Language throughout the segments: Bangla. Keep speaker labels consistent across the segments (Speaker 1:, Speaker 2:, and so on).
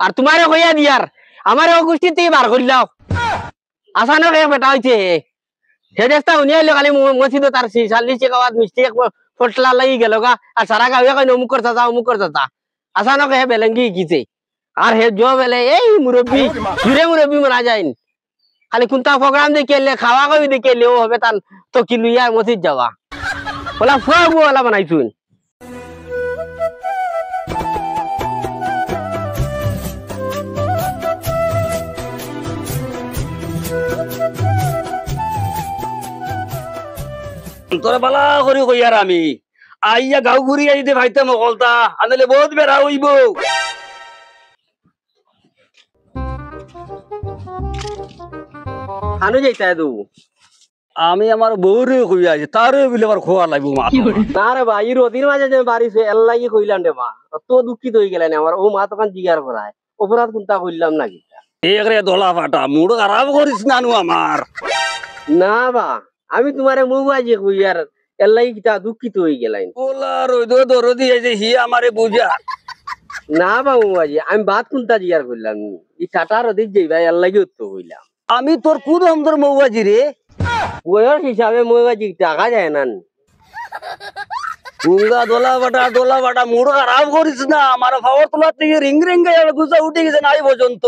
Speaker 1: আর তোমারে কইয়া দিয়ার আমার গোষ্ঠী থেকে বার করলাও আসানো কে বেটা হইছে হে দেশটা উনিয়াইলো খালি মসজিদ তার 40 টাকা মিষ্টি এক ফটলা লাগি গেল গা আর সারা গাঁয়ে কই অমুক করতা আসানো কে বেলেঙ্গি গিছে আর হে জো বেলে এই মুরব্বি জুরে মুরব্বি মারা যায়নি খালি কোনটা প্রোগ্রাম দেখলে খাওয়া কই দেখলে ও হবে তান তো কি লইয়া মসজিদ যাওয়া বলা ফুয়া বলা বানাইছুন
Speaker 2: তোরা বালা করি কইয়ার আমি আইয়া গাঁও ঘুরি আইতে ভাইতে মকলতা আনলে বহুত বেড়া হইব
Speaker 1: খানো যাইতা দু
Speaker 2: আমি আমার বউরে কইয়া আছে তারে বিলে আমার খোয়া লাগবো মা
Speaker 1: না রে ভাই রদির মাঝে যে বাড়িছে এল্লাই কইলাম রে মা তো দুঃখিত হই গেলেন আমার ও মা তখন জিগার করায় অপরাধ কোনটা কইলাম নাকি
Speaker 2: একরে দলা ফাটা মুড খারাপ করিস না নু আমার
Speaker 1: না বা আমি তোমারে মুবাজি কইয়ার এল্লাই কিটা দুঃখিত হই গেলাম
Speaker 2: ওলা রইদ দরদি এই যে হি আমারে বুঝা
Speaker 1: না বা মুবাজি আমি বাত কোনটা জিগার কইলাম ই টাটা রদির যাইবা এল্লাই তো কইলাম
Speaker 2: আমি তোর কুদ আমদর মৌবাজি রে
Speaker 1: বয়স হিসাবে মুবাজি টাকা যায় না
Speaker 2: গুঙ্গা দোলা বাটা মুড খারাপ করিস না আমার পাওয়ার তোলা থেকে রিং রিং গায়ে গুজা উঠে গেছে নাই পর্যন্ত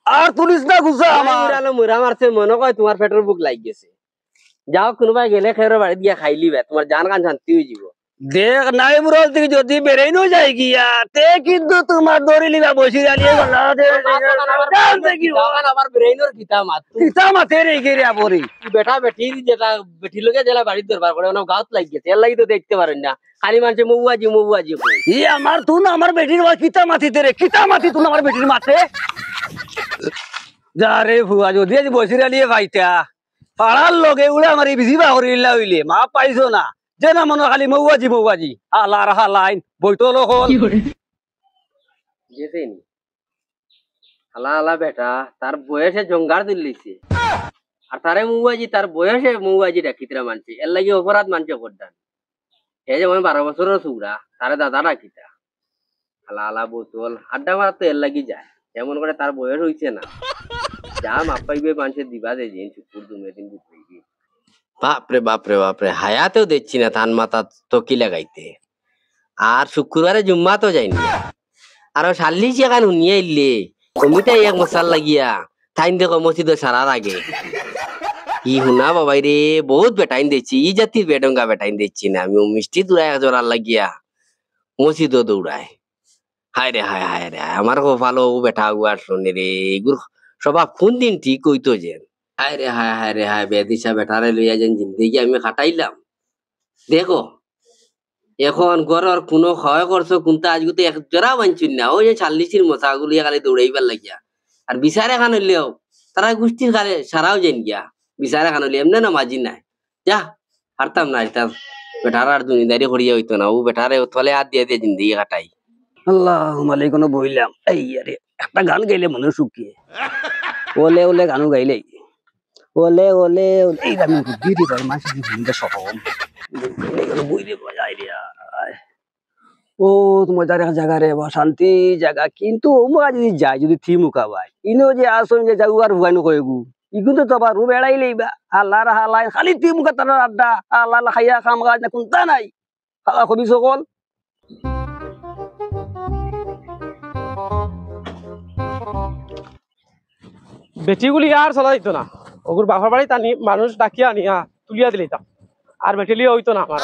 Speaker 2: আর তুলিস না গুজা আমার
Speaker 1: মুরা মারছে মনে কয় তোমার পেটের বুক লাগ গেছে যাও কোনোবাই গেলে খেয়ের বাড়িতে গিয়া খাইলিবে তোমার জান গান শান্তি হয়ে যাব
Speaker 2: দেখ নাই মুরল থেকে যদি বেড়াই ন যায় গিয়া তে কিন্তু তোমার দড়ি লিবা বসি রালিয়ে গলা
Speaker 1: আবার ব্রেইনর কিতা মাত
Speaker 2: কিতা মাতে রে গেরে আপরি
Speaker 1: বেটা বেটি যেটা বেটি লোকে জেলা বাড়ির দরবার করে ওনা গাঁত লাগ গেছে এর লাগি তো দেখতে পারেন না খালি মানুষে মৌবাজি কই
Speaker 2: ই আমার তুই না আমার বেটির কিতা মাথিতে রে কিতা মাথি তুই আমার বেটির মাথে যা রে ভুয়া যদি আজ বসি রালিয়ে ভাইটা পাড়ার লগে উড়ে আমার এই বিজিবা হরিল্লা হইলে মা পাইছো না যে না মনে খালি মৌবাজি আলার হালাইন বইতল হল
Speaker 1: যেতেনি হালা বেটা তার বয়সে জঙ্গার দিল্লিছে আর তারে মৌবাজি তার বয়সে মৌবাজি ডাকিতরা মানছে এর লাগি অপরাধ মানছে করদান হে যেমন 12 বছরের চুড়া তারে দাদা ডাকিতা হালা বোতল আড্ডা মারা তো এর লাগি যায় এমন করে তার বয়স হইছে না যা মাপাইবে মানুষে দিবা দে জিন চুপুর দুমে দিন বুঝাইবি বাপরে হায়াতেও দেখছি না ধান মাথা তো কি লাগাইতে আর শুক্রবারে জুম্মা তো যাইনি আর 40 টাকা নুনিয়ে আইলে কমিটাই এক মশাল লাগিয়া টাইম দেখো মসজিদ সারার আগে ই হুনা বাবাই রে বহুত বেটাইন দিচ্ছি ই জাতির বেডঙ্গা বেটাইন দিচ্ছি না আমি মিষ্টি দৌড়ায় জোরার লাগিয়া মসজিদ দৌড়ায় হায় রে আমার ভালো বেটা গুয়ার শুনে রে এগুলো স্বভাব কোন দিন ঠিক হইতো যে হায় রে বেদিশা বেটারে লইয়া যেন জিন্দেগি আমি কাটাইলাম দেখো এখন ঘরের কোনো ক্ষয় করছো কোনটা আজকে এক জোড়া বাঞ্চুন না ওই যে 40 মশাগুলি খালি দৌড়াইবার লাগিয়া আর বিচার এখান হইলেও তারা গোষ্ঠীর খালে সারাও যেন গিয়া বিচার এখান হইলে এমনি না মাঝি নাই যা হারতাম না এটা বেটার আর দুনিদারি করিয়া হইতো না ও বেটারে থলে হাত দিয়ে দিয়ে জিন্দেগি কাটাই
Speaker 2: আল্লাহ মালিক কোনো বইলাম এই আরে একটা গান গাইলে মনে শুকিয়ে ওলে গানও গাইলেই ওলে এই গান দিদি ভাই মাসি ভূমিকা সহম বইলে বাজাই দিয়া ও তোমার জায়গা রে বা শান্তি জায়গা কিন্তু ওমা যদি যায় যদি থি মুকা ভাই ইনো যে আসন যে যাগু আর হুয়াইনো কইগু ইগুন তো আবার রু বেড়াই লইবা আল্লাহ হালাই খালি থি মুকা তার আড্ডা আল্লাহ খাইয়া খাম গাজ না কোনটা নাই খাওয়া খবি সকল
Speaker 3: বেটিগুলি আর চলা দিত না ওগুর বাবার বাড়ি টানি মানুষ ডাকিয়া আনিয়া তুলিয়া দিলিতাম আর বেটিলিও হইতো না আমার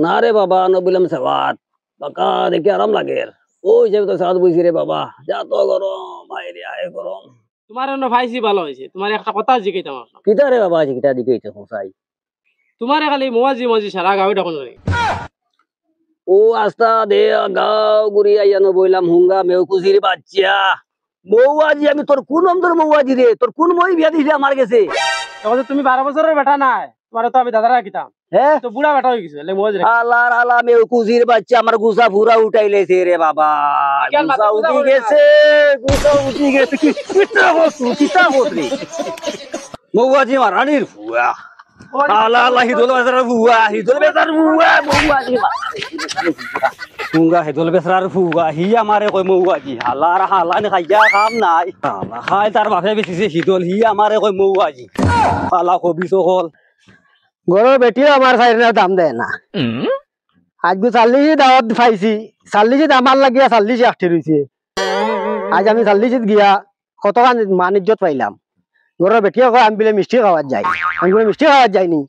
Speaker 2: না রে বাবা নবুলাম সেবাত বাকা দেখে আরাম লাগে ওই যে তো সাদ বইছি রে বাবা যা তো গরম আইরে আয় গরম
Speaker 3: তোমার অন্য ভাইসি ভালো হয়েছে তোমার একটা কথা জিজ্ঞাইতাম
Speaker 2: কিতা রে বাবা কিতা জিজ্ঞাইছে হোসাই
Speaker 3: তোমার খালি মজি সারা গাঁও ডাকন
Speaker 2: ও আস্তা দে গাঁও ঘুরি আইয়ানো বইলাম হুঙ্গা মেউকুজির বাচ্চা মৌয়াজি আমি তোর কোন অন্তর মৌয়াজি রে তোর কোন মই বিয়া দিছে আমার গেছে
Speaker 3: তুমি 12 বছরের বেটা নাই তোমার তো আমি দাদারা রাখিতাম
Speaker 2: হ্যাঁ
Speaker 3: তো বুড়া বেটা হয়ে গেছে
Speaker 2: আল্লাহ মেউকুজির বাচ্চা আমার গুসা ফুরা উঠাইলেছে রে বাবা গুসা উঠি গেছে কিতা বস্তু রে মৌয়াজি আমার রানীর ফুয়া আল্লাহ আল্লাহ হিদল বেচারার ফুয়া হিদল বেচার ফুয়া মৌয়াজি ফুঙ্গা হিদল বেচারার ফুয়া হি আমারে কই মৌয়াজি হালার হালান খাইয়া কাম নাই হালা খাই তার বাপে বেচিছে হিদল হি আমারে কই মৌয়াজি হালা কবি সকল
Speaker 4: গরুর বেটিও আমার সাইডের দাম দেয় না আজকে 40 দাওয়াত পাইছি 40 আমার লাগিয়া 40 আঠি রইছে আজ আমি 40 গিয়া কতখান মান ইজ্জত পাইলাম গরুর বেটিও কয় আমি বলে মিষ্টি খাওয়ার যাই আমি বলে মিষ্টি খাওয়ার যাইনি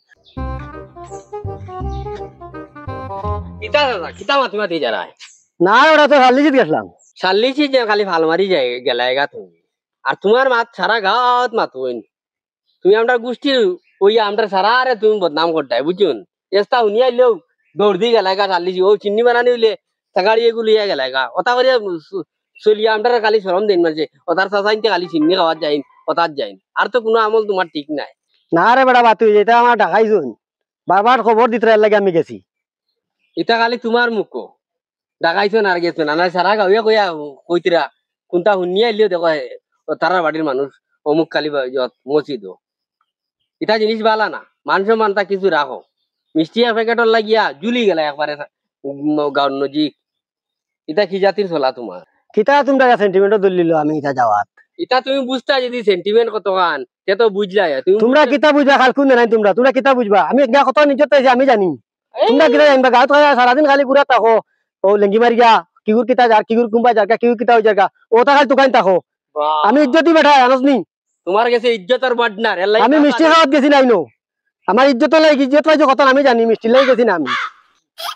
Speaker 1: কিতা দাদা কিতা মাতি যারায়
Speaker 4: না ওরা তো 40 গেছিলাম
Speaker 1: চাল্লিশি যে খালি ভাল মারি যায় গেলাইগা তুমি আর তোমার মাত সারা গাঁত মাতুন তুমি আমরা গোষ্ঠীর ওই আমরা সারা আরে তুমি বদনাম করতাই বুঝুন এস্তা উনিয়া আইলেও দৌড় দিয়ে গেলাইগা চাল্লিশি ও চিন্নি বানানি হইলে সাগাড়ি এগুলো ইয়া গেলাইগা ওটা করে চলিয়া আমরা খালি সরম দিন মাঝে ওটার চাচাইতে খালি চিন্নি খাওয়ার যাইন ওটার যাইন আর তো কোনো আমল তোমার ঠিক নাই
Speaker 4: না রে বেটা বাতুই এটা আমার ঢাকাইছুন বারবার খবর দিতে লাগে আমি গেছি
Speaker 1: এটা খালি তোমার মুখ ডাকাইছো না আর গেছো না না সারা গাঁয়া কইয়া কইতিরা কোনটা শুনিয়া আইলেও দেখো তারা বাড়ির মানুষ অমুক কালী মসজিদ এটা জিনিস বালা না মান সম্মানটা কিছু রাখো মিষ্টি প্যাকেটর লাগিয়া জুলি গেলা একবারে গাঁর নজিক এটা কি জাতির চলা তোমার
Speaker 4: কিতা তোমরা সেন্টিমেন্টও দলিল আমি এটা যাওয়াত
Speaker 1: এটা তুমি বুঝতা যদি সেন্টিমেন্ট কত গান সে তো বুঝলাই
Speaker 4: তোমরা কিতা বুঝবা খাল কোন নাই তোমরা কিতা বুঝবা আমি একদা কত নিজত পাইছি আমি জানি তোমরা কিতা জানবা গাঁত সারাদিন খালি ঘুরা থাকো ও লেঙ্গি মারি গা কিগুর কিতা যার কিগুর কুম্বা যার কিগুর কিতা হই যার ওটা খালি দোকান থাকো আমি ইজ্জতি বেটা জানোস নি
Speaker 1: তোমার কাছে ইজ্জতের বাডনার
Speaker 4: আমি মিষ্টি খাওয়াত গেছি নাই নো আমার ইজ্জত লাগে ইজ্জত পাইছো কথা আমি জানি মিষ্টি লাগি গেছি না আমি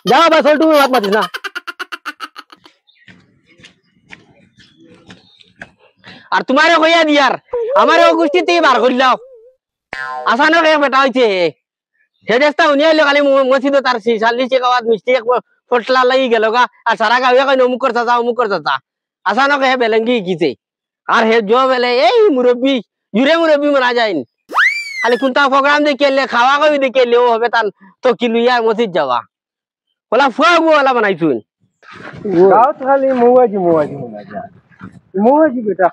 Speaker 4: যাও বা চল তুমি হাত মাতিস না
Speaker 1: আর তোমারে কইয়া দিয়ার আমার গোষ্ঠী থেকে বার করিলাও আসানো রে বেটা হইছে হেডেস্তা উনিয়া আইলো খালি মসজিদ তার 40 গাওয়াত মিষ্টি এক ফটলা লাগি গেল গা আর সারা গাঁয়া কই অমুক করতা আসানো হে বেলেঙ্গি গিছে আর হে জো বেলে এই মুরব্বি জুরে মুরব্বি মারা যায়নি খালি কোনটা প্রোগ্রাম দেখলে খাওয়া কই দেখলে ও হবে তান তো কি লইয়া মসজিদ যাওয়া বলা ফুয়া গুলা বানাইছুন
Speaker 4: গাঁত খালি মৌয়াজি মনে যায় মৌয়াজি বেটা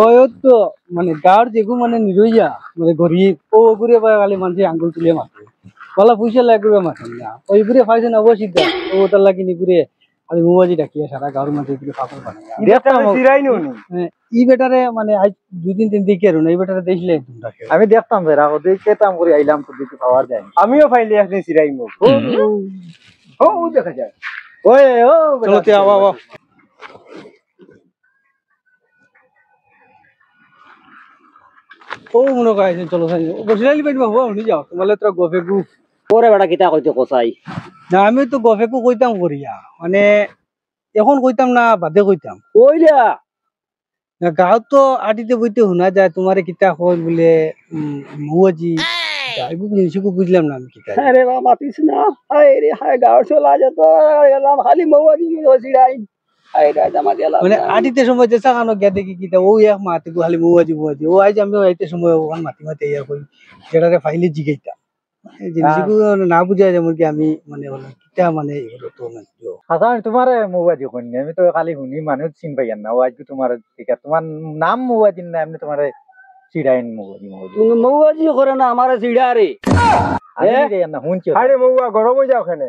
Speaker 4: ওই তো মানে গাঁর যেগু মানে নিরইয়া মানে গরিব ও গুরে খালি মানুষ আঙ্গুল তুলে মারে বলা পয়সা লাগবে মাথা না ওই গুরে পাইছে না অবশ্যই ও তার লাগি নি গুরে খালি মৌয়াজি ডাকিয়া সারা গাঁর মানুষ গুলো পাগল বানায় দেখতাম ই বেটারে মানে আজ 2-3 দিন দেখে না এই বেটারে দেখলে তোমরা আমি দেখতাম বেরা ও দেখতাম করে আইলাম তো দিতে পাওয়ার যায় আমিও পাইলে আপনি সিরাইমু ও দেখা যায় ওই ও চলতে আওয়া ও মনে করেন চলো বসিলালি বাইবা হওয়া উনি যাও তোমালে তোরা গফেকু
Speaker 2: ওরে বেটা কিতা কইতে কসাই
Speaker 4: না আমি তো গফেকু কইতাম করিয়া মানে এখন কইতাম না বাদে কইতাম
Speaker 2: কইলা
Speaker 4: গাঁৱত তো আটিতে বইতে শুনা যায় তোমারে কিতা কই বলে মৌয়াজি এইবোৰ জিনিসকো বুঝলাম না আমি কিতা
Speaker 2: আরে বাবা মাতিস না হায় রে হায় গাঁর চলা যেত গেলাম খালি মৌয়াজি হসিরাই হায় রে জামা গেলাম
Speaker 4: মানে আটিতে সময় যে সাকানো গে দেখি কিতা ও এক মাতি খালি মৌয়াজি ও আজ আমি আইতে সময় ওখান মাতি ইয়া কই যেটারে ফাইলে জিগাইতা জিনিসকো না বুঝাই যেমন কি আমি মানে কিতা মানে এগুলো তো
Speaker 5: হাসান তোমার মৌয়াজি শুনি আমি তো খালি শুনি মানুষ চিন পাই না ও আজকে তোমার ঠিক আছে তোমার নাম মৌয়াজি না এমনি তোমার চিড়াইন মৌয়াজি
Speaker 2: মৌয়াজি করে না আমারে সিড়া রে
Speaker 5: না শুনছি
Speaker 4: আরে মৌয়া গরম হয়ে যাও ওখানে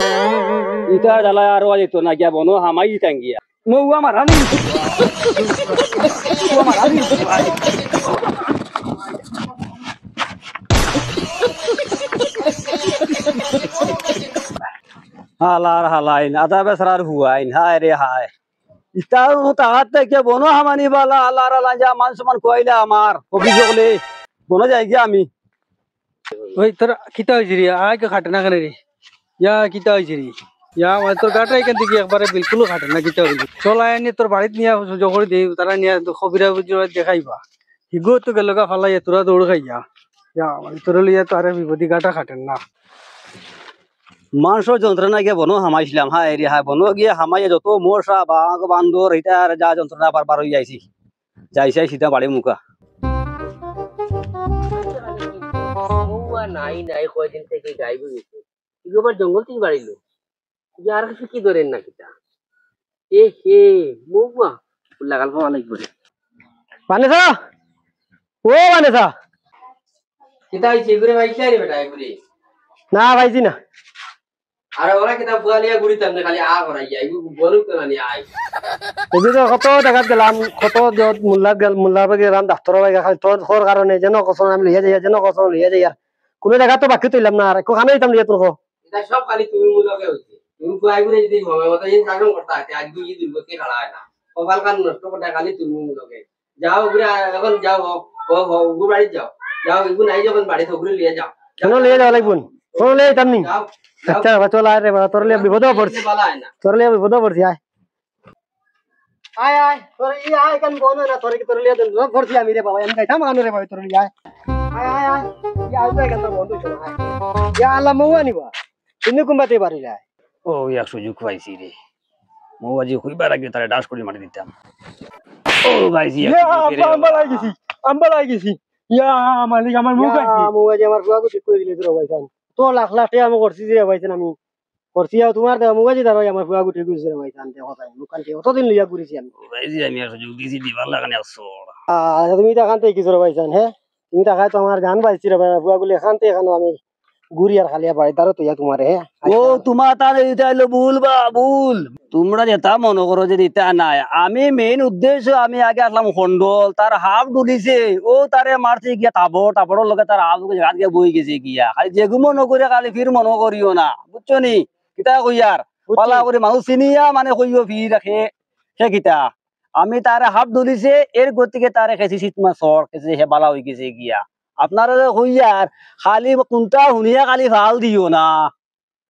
Speaker 2: ইটা জ্বালা আর ওয়াজি তো না গিয়া বনো হামাই দিতাম গিয়া মৌয়া মারানি হালার হালাইন আদা বেসরার হুয়াইন হায় রে হায় ইস্তার তাহাত থেকে বনো হামানি বালা আল্লাহর আল্লাহ যা মান সমান কইলা আমার অভিযোগলে বনো যাই গিয়া আমি
Speaker 4: ওই তোর কিতা হয়েছে রে আয় কে খাটে না কেন রে ইয়া কিতা হয়েছে রে ইয়া মানে তোর গাটা এখান থেকে একবারে বিলকুল খাটে না কিতা হয়েছে চল আয় নিয়ে তোর বাড়িতে নিয়ে জগড়ি দিই তারা নিয়ে খবিরা দেখাইবা হিগো তো গেল গা ফালাই তোরা দৌড় খাইয়া ইয়া মানে তোর লিয়া তো আরে বিপদি গাটা খাটেন না
Speaker 2: মাংস যন্ত্রণা গিয়ে বনো হামাইছিলাম হায় রে হায় বনো গিয়ে হামাইয়া যত মশা বাঘ বান্দর এটা যা যন্ত্রণা বারবার হয়ে যাইছি যাইছাই সিধা বাড়ি মুখা
Speaker 1: নাই নাই কয়দিন থেকে গাইব গেছে আবার জঙ্গল থেকে বাড়িলো আর কিছু কি ধরেন না কিতা এ হে মৌয়া লাগাল পাওয়া লাগবে
Speaker 4: মানেসা ও মানেসা
Speaker 1: কিতা হইছে ঘুরে ভাইছাই রে বেটা ঘুরে
Speaker 3: না পাইছি না
Speaker 1: আর ওরা কিতা বুয়ালিয়া ঘুরিতাম না খালি আ করাই যায় বলুক তো না নি আই
Speaker 3: এই যে কত জায়গাত গেলাম কত মোল্লার গেলাম ডাক্তার ভাই খালি তোর কারণে যেন কসম আমি লিয়ে যাই যেন কসম লিয়ে যাই আর কোনো জায়গা তো বাকি তৈলাম না আর কোখানে দিতাম লিয়ে তোর
Speaker 1: এটা সব খালি তুমি মুলকে হইছে তুমি বুয়াই ঘুরে যদি হবে মত এই শাসন করতে আছে আজ দুই দুর্গতি খাড়া হয় না কপাল কান নষ্ট করতে খালি তুমি মুলকে যাও ঘুরে এখন যাও ও ঘুরে বাড়ি যাও যাও এগুলো নাই যখন বাড়ি তো ঘুরে লিয়ে যাও
Speaker 3: কোনো লিয়ে যাওয়া লাগবো কোনো লিয়ে যেতাম নি
Speaker 1: যাও
Speaker 3: আচ্ছা চল আয় রে তোর লিয়ে বিপদ পড়ছি
Speaker 1: ভালো হয় না
Speaker 3: তোর লিয়ে বিপদ পড়ছি আয় আয় আয় তোর ই আয় কেন কোন না তোর কি তোর লিয়ে দেন পড়ছি আমি রে বাবা আমি যাইতাম আনো রে বাবা তোর লিয়ে আয় আয় আয় আয় ই আইবে কেন বন্ধ চল আয় ইয়া আল্লাহ মৌ আনিবা তুমি কুম্বাতে পারিলা
Speaker 2: ও এক সুযোগ পাইছি রে মৌ আজি হইবার আগে তারে ডাস করে মারি দিতাম ও গাইছি
Speaker 3: আম্বা লাগেছি ইয়া মালিক আমার মুখ আছে মুখ আছে আমার ফুয়াকে ঠিক করে দিলে তোর ভাইজান তো লাখ লাখ টাকা আমি করছি রে ভাইজান আমি করছি আর তোমার মুখ আছে তার আমার ফুয়াকে ঠিক করেছে রে ভাইজান দেখো তাই মুখ কানতে অতদিন লইয়া ঘুরেছি আমি
Speaker 2: গাইছি আমি আর সুযোগ দিছি দিবার লাগানে আসর
Speaker 3: তুমি তো এখান থেকে কিছু রে ভাইজান হ্যাঁ তুমি টাকায় তো আমার গান পাইছি রে ভাই ফুয়াগুলি এখান থেকে এখানে আমি ঘুরি আর খালি বাড়ি তারও তো ইয়া তোমার হ্যাঁ
Speaker 2: ও তোমার তার এটা হইলো ভুল বা ভুল তোমরা যেটা মনে করো যে এটা নাই আমি মেইন উদ্দেশ্য আমি আগে আসলাম খন্ডল তার হাফ ডুলিছে ও তারে মারছে গিয়া তাবড়ের লগে তার হাফ হাত গিয়া বই গেছে গিয়া খালি যেগু মনে করে খালি ফির মনে করিও না বুঝছো নি কিতা কইয়ার পালা করে মানুষ চিনিয়া মানে কইও ফির রাখে সে কিতা আমি তারে হাফ ডুলিছে এর গতিকে তারে খেছি শীতমা সর খেছে হে বালা হয়ে গেছে গিয়া আপনারা কইয়ার খালি কোনটা শুনিয়া খালি ভাল দিও না